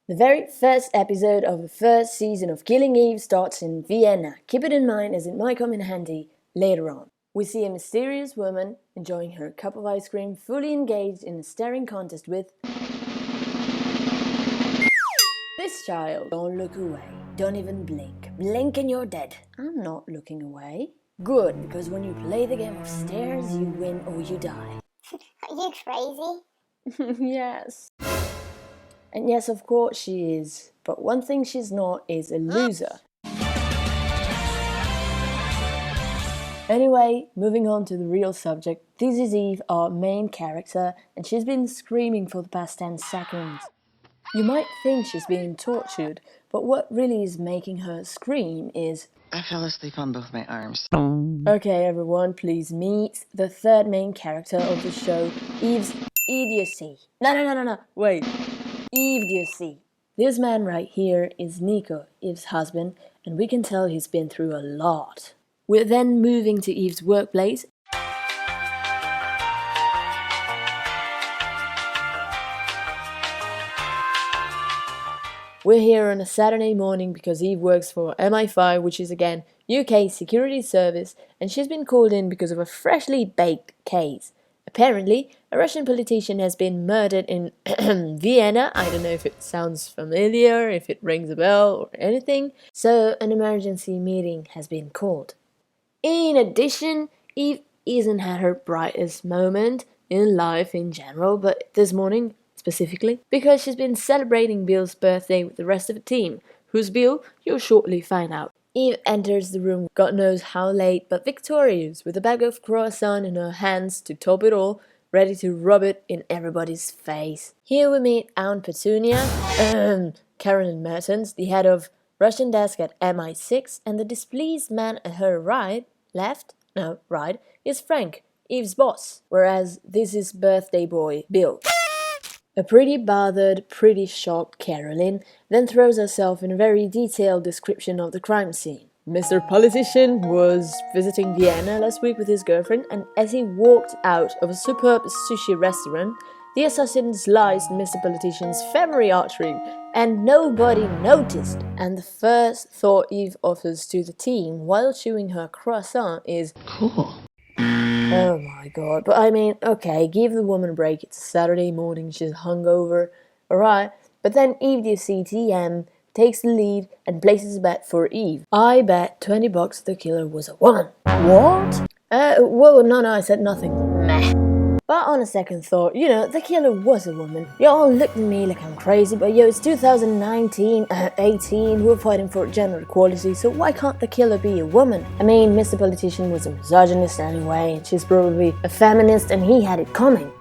The very first episode of the first season of Killing Eve starts in Vienna. Keep it in mind as it might come in handy later on. We see a mysterious woman enjoying her cup of ice cream, fully engaged in a staring contest with this child. Don't look away. Don't even blink. Blink and you're dead. I'm not looking away. Good, because when you play the game of stairs, you win or you die. Are you crazy? Yes. And yes, of course she is. But one thing she's not is a loser. Anyway, moving on to the real subject. This is Eve, our main character, and she's been screaming for the past 10 seconds. You might think she's being tortured, but what really is making her scream is... I fell asleep on both my arms. Okay, everyone, please meet the third main character of the show, Eve's idiocy. No, wait. Idiocy. This man right here is Nico, Eve's husband, and we can tell he's been through a lot. We're then moving to Eve's workplace. We're here on a Saturday morning because Eve works for MI5, which is again UK security service, and she's been called in because of a freshly baked case. Apparently, a Russian politician has been murdered in Vienna. I don't know if it sounds familiar, if it rings a bell or anything. So an emergency meeting has been called. In addition, Eve hasn't had her brightest moment in life in general, but this morning specifically, because she's been celebrating Bill's birthday with the rest of the team. Who's Bill? You'll shortly find out. Eve enters the room, God knows how late, but victorious, with a bag of croissant in her hands to top it all, ready to rub it in everybody's face. Here we meet Aunt Petunia, Carolyn Mertens, the head of Russian desk at MI6, and the displeased man at her right, is Frank, Eve's boss, whereas this is birthday boy Bill. A pretty bothered, pretty shocked Carolyn then throws herself in a very detailed description of the crime scene. Mr. Politician was visiting Vienna last week with his girlfriend, and as he walked out of a superb sushi restaurant, the assassin sliced Mr. Politician's femoral artery, and nobody noticed. And the first thought Eve offers to the team while chewing her croissant is, Cool. oh my god, but I mean, okay, give the woman a break, it's a Saturday morning, she's hungover, alright, but then Eve the CTM takes the lead and places a bet for Eve. I bet $20 the killer was a woman. What? Whoa, no, I said nothing. Meh. But on a second thought, you know, the killer was a woman. Y'all look at me like I'm crazy, but yo, it's 2019, 18, we're fighting for gender equality, so why can't the killer be a woman? I mean, Mr. Politician was a misogynist anyway, and she's probably a feminist, and he had it coming.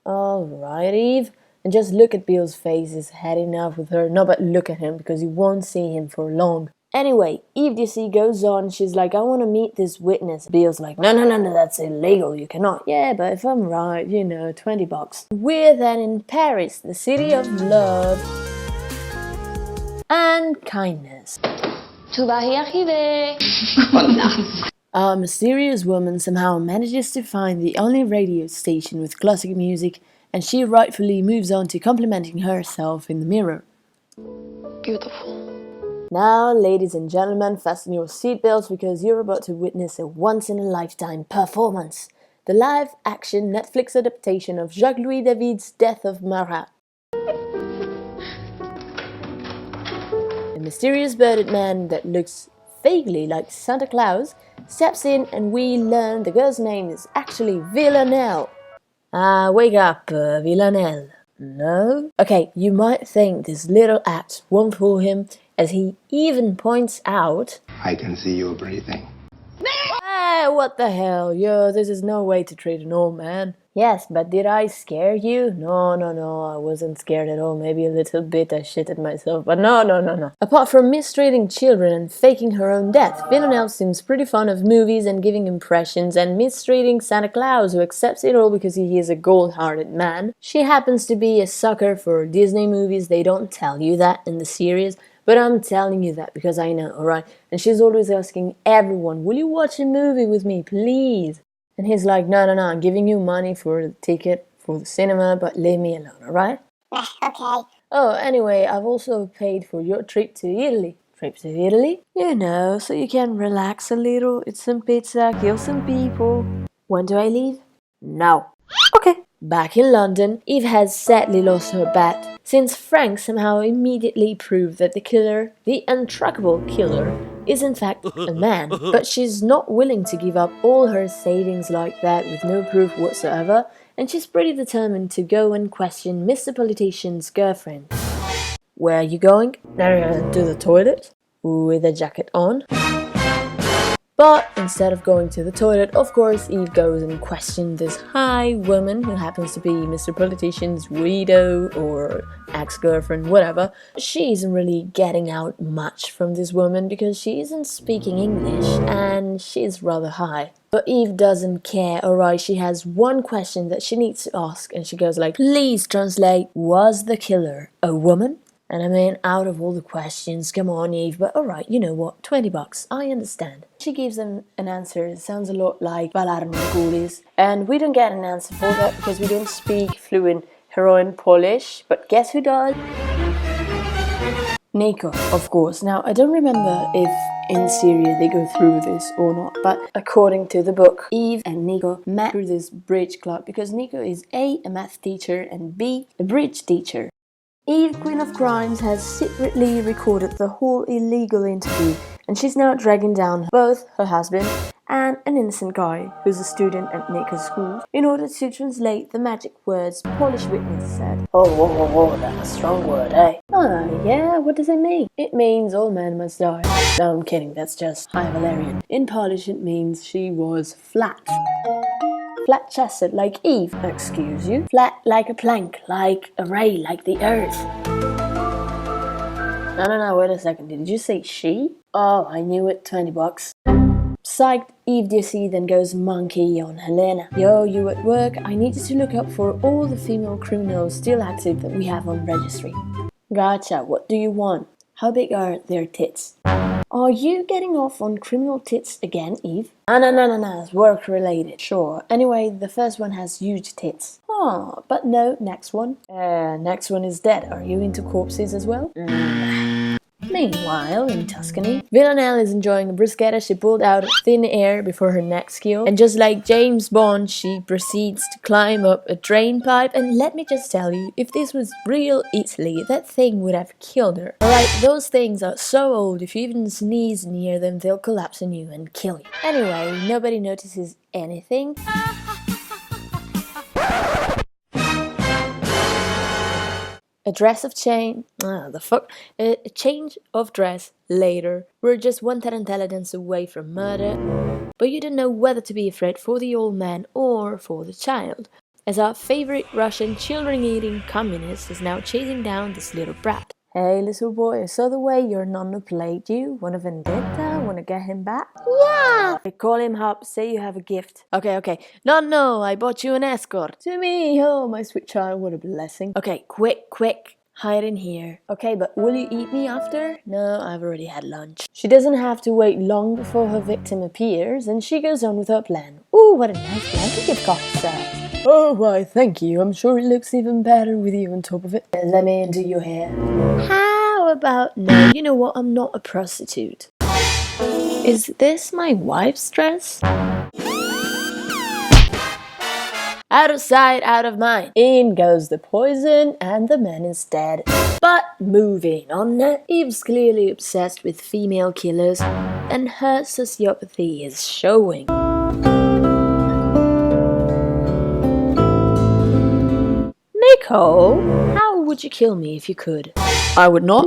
Alright, Eve. And just look at Bill's face, he's had enough with her. No, but look at him, because you won't see him for long. Anyway, Eve DC goes on, she's like, I want to meet this witness. Bill's like, no, that's illegal, you cannot. Yeah, but if I'm right, you know, $20. We're then in Paris, the city of love and kindness. Tu vas y arriver. Our mysterious woman somehow manages to find the only radio station with classic music, and she rightfully moves on to complimenting herself in the mirror. Beautiful. Now, ladies and gentlemen, fasten your seatbelts because you're about to witness a once-in-a-lifetime performance. The live-action Netflix adaptation of Jacques-Louis David's Death of Marat. A mysterious bearded man that looks vaguely like Santa Claus steps in, and we learn the girl's name is actually VILLANèLL. Ah, wake up, VILLANèLL. No? Okay, you might think this little act won't fool him, as he even points out, I can see you breathing. Hey, what the hell, yo, this is no way to treat an old man. Yes, but did I scare you? No, I wasn't scared at all, maybe a little bit, I shitted myself, but no. Apart from mistreating children and faking her own death, VILLANèLL seems pretty fond of movies and giving impressions and mistreating Santa Claus, who accepts it all because he is a gold-hearted man. She happens to be a sucker for Disney movies, they don't tell you that in the series, but I'm telling you that because I know, alright? And she's always asking everyone, will you watch a movie with me, please? And he's like, no, I'm giving you money for the ticket for the cinema, but leave me alone, alright? Okay. Oh, anyway, I've also paid for your trip to Italy. Trip to Italy? You know, so you can relax a little, eat some pizza, kill some people. When do I leave? Now. Okay. Back in London, Eve has sadly lost her bet, since Frank somehow immediately proved that the killer, the untrackable killer, is in fact a man. But she's not willing to give up all her savings like that with no proof whatsoever, and she's pretty determined to go and question Mr. Politician's girlfriend. Where are you going? To the toilet? With a jacket on? But instead of going to the toilet, of course, Eve goes and questions this high woman who happens to be Mr. Politician's widow or ex-girlfriend, whatever. She isn't really getting out much from this woman because she isn't speaking English and she's rather high. But Eve doesn't care, alright, she has one question that she needs to ask and she goes like, please translate, was the killer a woman? And I mean, out of all the questions, come on Eve, but alright, you know what, 20 bucks, I understand. She gives them an answer, it sounds a lot like Balarno Gulis, and we don't get an answer for that because we don't speak fluent heroin Polish, but guess who does? Nico, of course. Now, I don't remember if in Syria they go through this or not, but according to the book, Eve and Nico met through this bridge club because Nico is A, a math teacher, and B, a bridge teacher. Eve, Queen of Crimes, has secretly recorded the whole illegal interview and she's now dragging down both her husband and an innocent guy who's a student at Nico's school in order to translate the magic words Polish witness said. Oh, that's a strong word, eh? Yeah, what does it mean? It means all men must die. No, I'm kidding, that's just High Valerian. In Polish it means she was flat. Flat-chested like Eve, excuse you. Flat like a plank, like a ray, like the earth. No, wait a second, did you say she? Oh, I knew it, 20 bucks. Psyched, Eve DC then goes monkey on Helena. Yo, you at work? I need you to look up for all the female criminals still active that we have on registry. Gotcha, what do you want? How big are their tits? Are you getting off on criminal tits again, Eve? No, it's work related. Sure. Anyway, the first one has huge tits. Oh, but no, next one. Next one is dead. Are you into corpses as well? Meanwhile, in Tuscany, Villanelle is enjoying a bruschetta she pulled out of thin air before her next kill. And just like James Bond, she proceeds to climb up a drain pipe. And let me just tell you, if this was real Italy, that thing would have killed her. Alright, those things are so old, if you even sneeze near them, they'll collapse on you and kill you. Anyway, nobody notices anything. A dress of change, a change of dress later. We're just one tarantella dance away from murder, but you don't know whether to be afraid for the old man or for the child, as our favorite Russian children-eating communist is now chasing down this little brat. Hey little boy, I saw the way your nonna played you. Want a vendetta? Want to get him back? Yeah! I call him up, say you have a gift. Okay. No, I bought you an escort. To me, oh my sweet child, what a blessing. Okay, quick. Hide in here. Okay, but will you eat me after? No, I've already had lunch. She doesn't have to wait long before her victim appears, and she goes on with her plan. Ooh, what a nice blanket you've got, sir. Oh, why, thank you. I'm sure it looks even better with you on top of it. Let me do your hair. How about no? You know what? I'm not a prostitute. Is this my wife's dress? Out of sight, out of mind. In goes the poison and the man is dead. But moving on, Eve's clearly obsessed with female killers and her sociopathy is showing. Nico, how would you kill me if you could? I would not.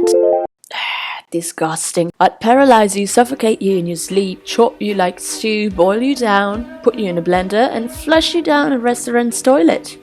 Disgusting. I'd paralyze you, suffocate you in your sleep, chop you like stew, boil you down, put you in a blender, and flush you down a restaurant's toilet.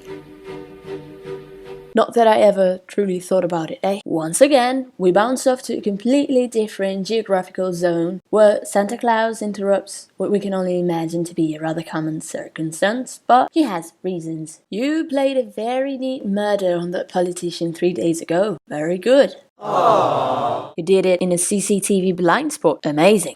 Not that I ever truly thought about it, eh? Once again, we bounce off to a completely different geographical zone, where Santa Claus interrupts what we can only imagine to be a rather common circumstance, but he has reasons. You played a very neat murder on that politician 3 days ago. Very good. Aww. You did it in a CCTV blind spot. Amazing.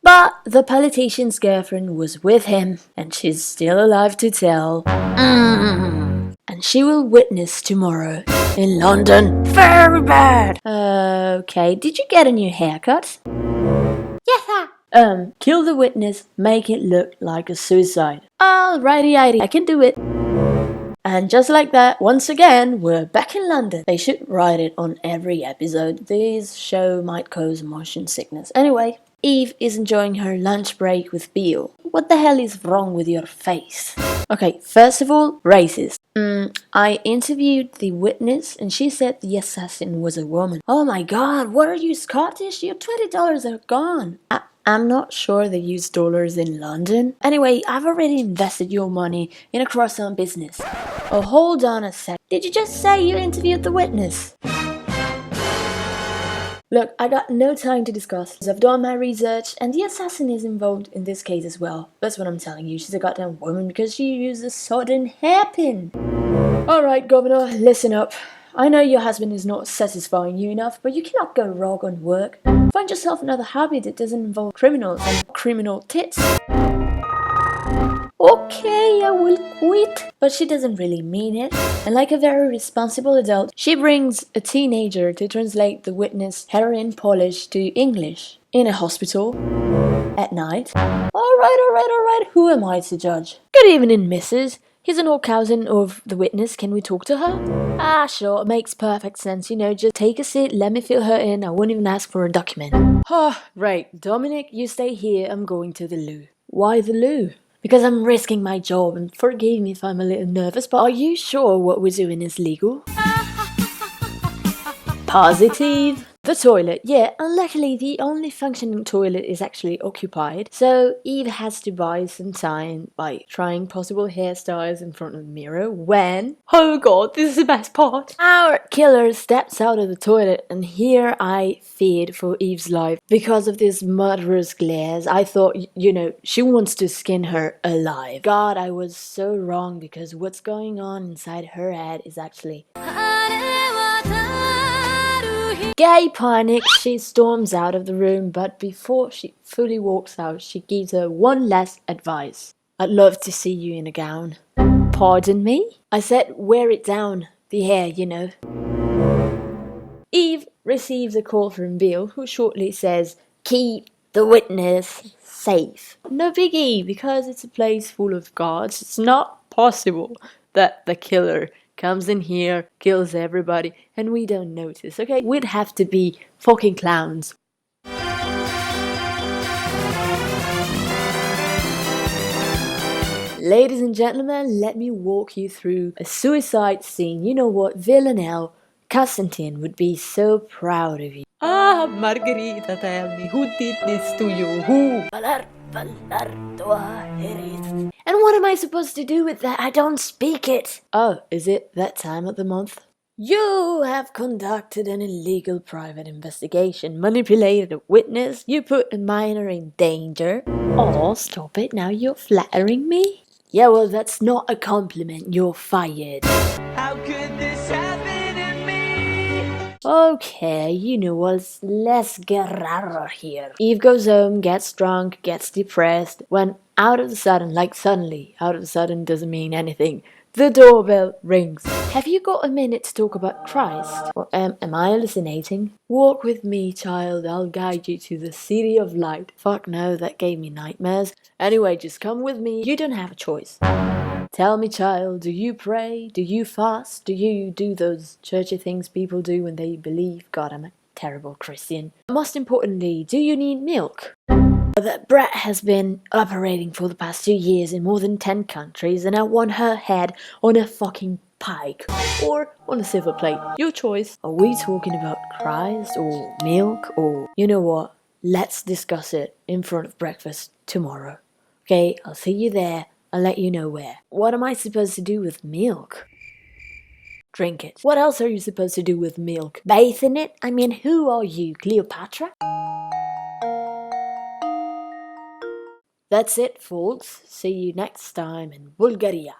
But the politician's girlfriend was with him, and she's still alive to tell. And she will witness tomorrow. In London. Very bad. Okay, did you get a new haircut? Yes, sir. Kill the witness, make it look like a suicide. Alrighty, I can do it. And just like that, once again, we're back in London. They should write it on every episode. This show might cause motion sickness. Anyway, Eve is enjoying her lunch break with Beale. What the hell is wrong with your face? Okay, first of all, racist. I interviewed the witness and she said the assassin was a woman. Oh my god, what are you, Scottish? Your $20 are gone. I'm not sure they use dollars in London. Anyway, I've already invested your money in a croissant business. Oh, hold on a sec. Did you just say you interviewed the witness? Look, I got no time to discuss. I've done my research and the assassin is involved in this case as well. That's what I'm telling you. She's a goddamn woman because she used a sudden hairpin. Alright, Governor, listen up. I know your husband is not satisfying you enough, but you cannot go rogue on work. Find yourself another hobby that doesn't involve criminals and criminal tits. Okay, I will quit. But she doesn't really mean it. And like a very responsible adult, she brings a teenager to translate the witness heroin polish to English in a hospital at night. Alright. Who am I to judge? Good evening, missus. Here's an old cousin of the witness. Can we talk to her? Ah, sure. It makes perfect sense. You know, just take a seat. Let me fill her in. I won't even ask for a document. Right. Dominic, you stay here. I'm going to the loo. Why the loo? Because I'm risking my job, and forgive me if I'm a little nervous, but are you sure what we're doing is legal? Positive. The toilet, yeah, and luckily the only functioning toilet is actually occupied, so Eve has to buy some time by trying possible hairstyles in front of the mirror when, oh god, this is the best part, our killer steps out of the toilet, and here I feared for Eve's life. Because of this murderous glares, I thought, you know, she wants to skin her alive. God, I was so wrong, because what's going on inside her head is actually gay panic. She storms out of the room, but before she fully walks out, she gives her one last advice. I'd love to see you in a gown. Pardon me? I said wear it down. The hair, you know. Eve receives a call from Bill, who shortly says, keep the witness safe. No biggie, because it's a place full of guards. It's not possible that the killer comes in here, kills everybody, and we don't notice, okay? We'd have to be fucking clowns. Ladies and gentlemen, let me walk you through a suicide scene. You know what, Villanelle, Constantine would be so proud of you. Ah, Margarita, tell me, who did this to you? Who? And what am I supposed to do with that? I don't speak it. Oh, is it that time of the month? You have conducted an illegal private investigation, manipulated a witness, you put a minor in danger. Oh, stop it, now you're flattering me? Yeah, well, that's not a compliment, you're fired. How could this happen to me? Okay, you know what, let's get out of here. Eve goes home, gets drunk, gets depressed, when out of the sudden, like suddenly, out of the sudden doesn't mean anything. The doorbell rings. Have you got a minute to talk about Christ? Or am I hallucinating? Walk with me, child. I'll guide you to the city of light. Fuck no, that gave me nightmares. Anyway, just come with me. You don't have a choice. Tell me, child, do you pray? Do you fast? Do you do those churchy things people do when they believe? God, I'm a terrible Christian. Most importantly, do you need milk? That brat has been operating for the past 2 years in more than 10 countries, and I want her head on a fucking pike or on a silver plate. Your choice. Are we talking about Christ or milk or... You know what? Let's discuss it in front of breakfast tomorrow. Okay, I'll see you there. I'll let you know where. What am I supposed to do with milk? Drink it. What else are you supposed to do with milk? Bathe in it? I mean, who are you, Cleopatra? That's it, folks. See you next time in Bulgaria.